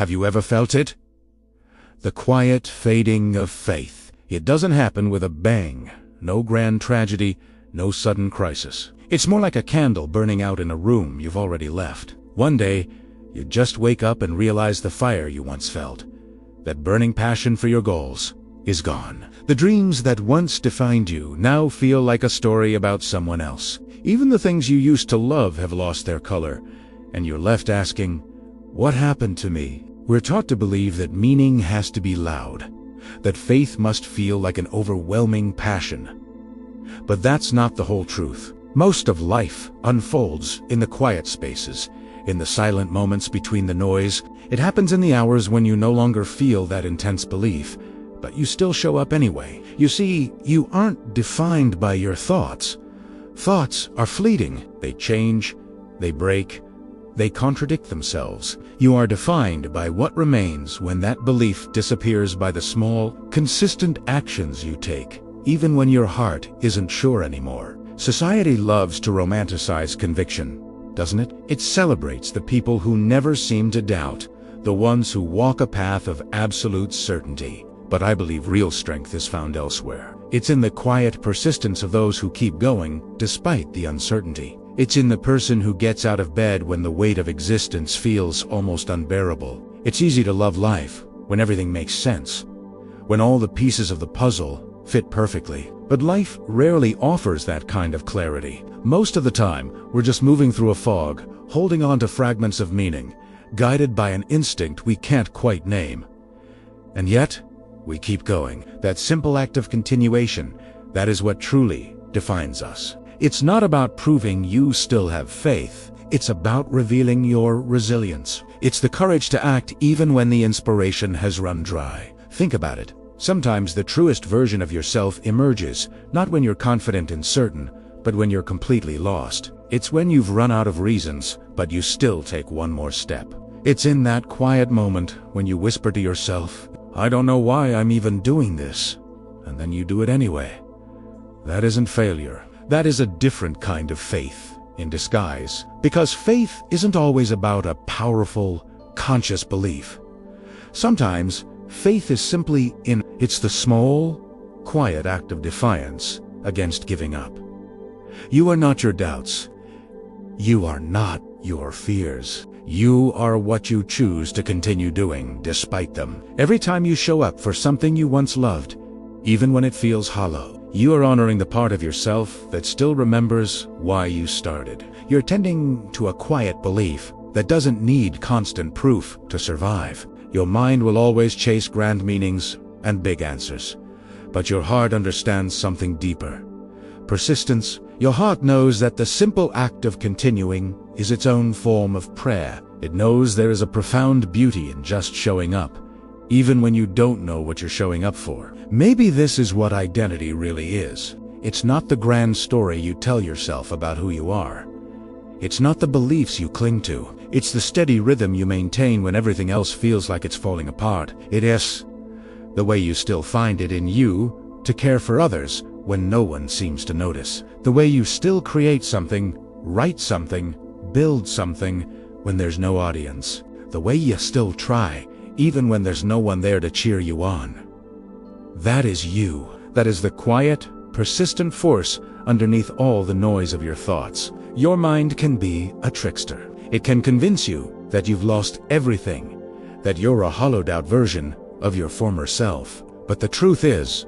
Have you ever felt it? The quiet fading of faith. It doesn't happen with a bang. No grand tragedy, no sudden crisis. It's more like a candle burning out in a room you've already left. One day, you just wake up and realize the fire you once felt, that burning passion for your goals, is gone. The dreams that once defined you now feel like a story about someone else. Even the things you used to love have lost their color, and you're left asking, what happened to me? We're taught to believe that meaning has to be loud, that faith must feel like an overwhelming passion. But that's not the whole truth. Most of life unfolds in the quiet spaces, in the silent moments between the noise. It happens in the hours when you no longer feel that intense belief, but you still show up anyway. You see, you aren't defined by your thoughts. Thoughts are fleeting. They change, they break, they contradict themselves. You are defined by what remains when that belief disappears, by the small, consistent actions you take, even when your heart isn't sure anymore. Society loves to romanticize conviction, doesn't it? It celebrates the people who never seem to doubt, the ones who walk a path of absolute certainty. But I believe real strength is found elsewhere. It's in the quiet persistence of those who keep going despite the uncertainty. It's in the person who gets out of bed when the weight of existence feels almost unbearable. It's easy to love life when everything makes sense, when all the pieces of the puzzle fit perfectly. But life rarely offers that kind of clarity. Most of the time, we're just moving through a fog, holding on to fragments of meaning, guided by an instinct we can't quite name. And yet, we keep going. That simple act of continuation, that is what truly defines us. It's not about proving you still have faith. It's about revealing your resilience. It's the courage to act even when the inspiration has run dry. Think about it. Sometimes the truest version of yourself emerges, not when you're confident and certain, but when you're completely lost. It's when you've run out of reasons, but you still take one more step. It's in that quiet moment when you whisper to yourself, I don't know why I'm even doing this. And then you do it anyway. That isn't failure. That is a different kind of faith in disguise. Because faith isn't always about a powerful, conscious belief. Sometimes, faith is simply it's the small, quiet act of defiance against giving up. You are not your doubts. You are not your fears. You are what you choose to continue doing despite them. Every time you show up for something you once loved, even when it feels hollow, you are honoring the part of yourself that still remembers why you started. You're tending to a quiet belief that doesn't need constant proof to survive. Your mind will always chase grand meanings and big answers, but your heart understands something deeper. Persistence. Your heart knows that the simple act of continuing is its own form of prayer. It knows there is a profound beauty in just showing up, even when you don't know what you're showing up for. Maybe this is what identity really is. It's not the grand story you tell yourself about who you are. It's not the beliefs you cling to. It's the steady rhythm you maintain when everything else feels like it's falling apart. It is the way you still find it in you to care for others when no one seems to notice. The way you still create something, write something, build something when there's no audience. The way you still try, even when there's no one there to cheer you on. That is you. That is the quiet, persistent force underneath all the noise of your thoughts. Your mind can be a trickster. It can convince you that you've lost everything, that you're a hollowed-out version of your former self. But the truth is,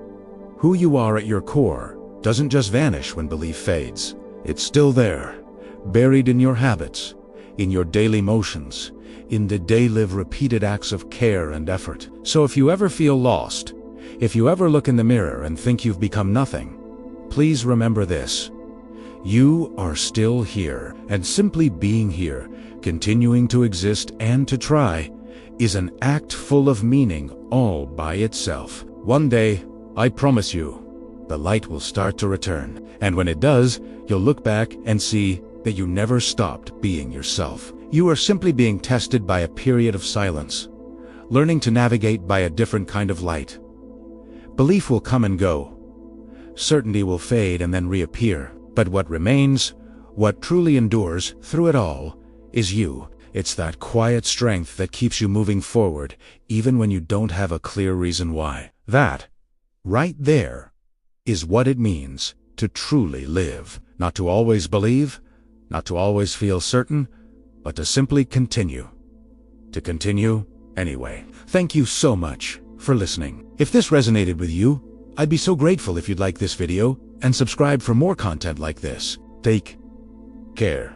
who you are at your core doesn't just vanish when belief fades. It's still there, buried in your habits, in your daily motions, in the daily repeated acts of care and effort. So if you ever feel lost, if you ever look in the mirror and think you've become nothing, please remember this. You are still here, and simply being here, continuing to exist and to try, is an act full of meaning all by itself. One day, I promise you, the light will start to return. And when it does, you'll look back and see that you never stopped being yourself. You are simply being tested by a period of silence, learning to navigate by a different kind of light. Belief will come and go. Certainty will fade and then reappear. But what remains, what truly endures through it all, is you. It's that quiet strength that keeps you moving forward, even when you don't have a clear reason why. That, right there, is what it means to truly live. Not to always believe, not to always feel certain, but to simply continue. To continue anyway. Thank you so much for listening. If this resonated with you, I'd be so grateful if you'd like this video and subscribe for more content like this. Take care.